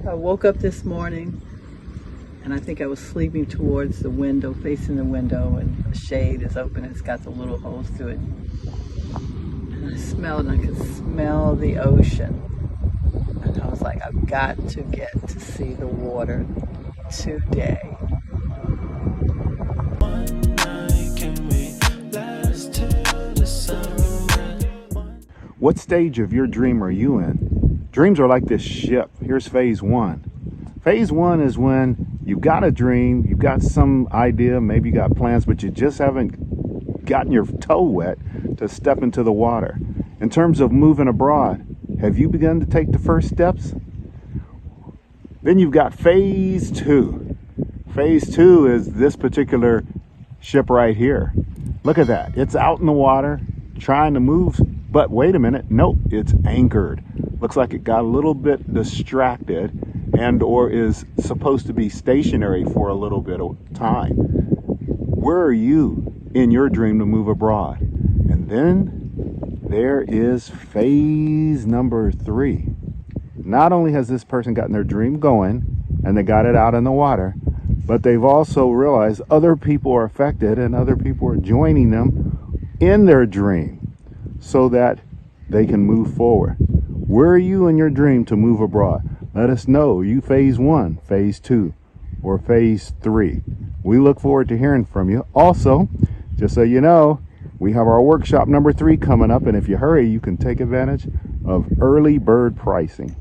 I woke up this morning and I think I was sleeping towards the window, facing the window, and the shade is open. It's got the little holes to it. And I smelled, and I could smell the ocean. And I was like, I've got to get to see the water today. What stage of your dream are you in? Dreams are like this ship. Here's phase one. Phase one is when you've got a dream, you've got some idea, maybe you got plans, but you just haven't gotten your toe wet to step into the water. In terms of moving abroad, have you begun to take the first steps? Then you've got phase two. Phase two is this particular ship right here. Look at that. It's out in the water trying to move, but wait a minute. Nope, it's anchored. Looks like it got a little bit distracted and or is supposed to be stationary for a little bit of time. Where are you in your dream to move abroad? And then there is phase number 3. Not only has this person gotten their dream going and they got it out in the water, but they've also realized other people are affected and other people are joining them in their dream so that they can move forward. Where are you in your dream to move abroad? Let us know. Are you phase 1, phase 2, or phase 3? We look forward to hearing from you. Also, just so you know, we have our workshop number 3 coming up, and if you hurry, you can take advantage of early bird pricing.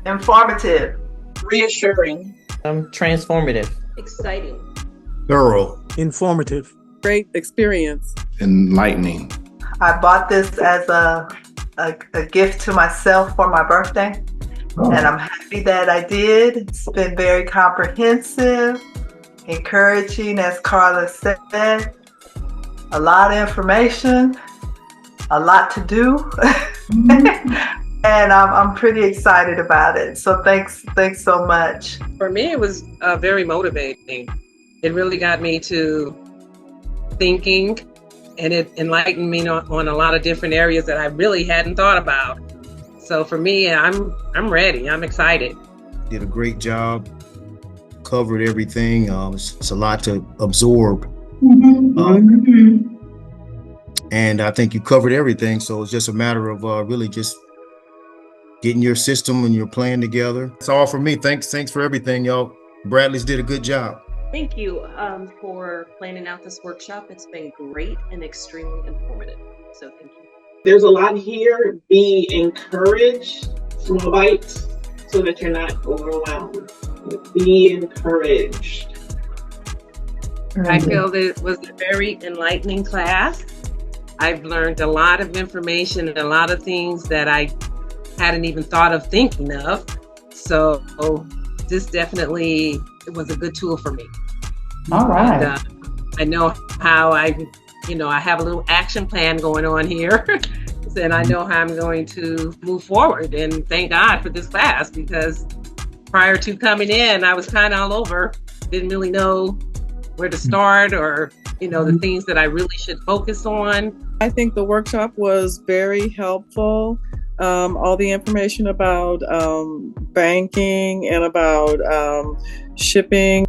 Informative. Reassuring. Transformative. Exciting. Thorough. Informative. Great experience. Enlightening. I bought this as a gift to myself for my birthday, and I'm happy that I did. It's been very comprehensive, encouraging, as Carla said. A lot of information, a lot to do. And I'm pretty excited about it. So thanks so much. For me, it was very motivating. It really got me to thinking, and it enlightened me on a lot of different areas that I really hadn't thought about. So for me, I'm ready. I'm excited. Did a great job. Covered everything. It's a lot to absorb. And I think you covered everything. So it's just a matter of really just getting your system and your plan together. That's all for me. Thanks for everything, y'all. Bradley's did a good job. Thank you for planning out this workshop. It's been great and extremely informative. So thank you. There's a lot here. Be encouraged, small bites, so that you're not overwhelmed. Be encouraged. I feel that it was a very enlightening class. I've learned a lot of information and a lot of things that I hadn't even thought of thinking of. So this definitely was a good tool for me. All right. And, I know how I have a little action plan going on here. And I know how I'm going to move forward. And thank God for this class, because prior to coming in, I was kind of all over, didn't really know where to start or, the things that I really should focus on. I think the workshop was very helpful. All the information about banking and about shipping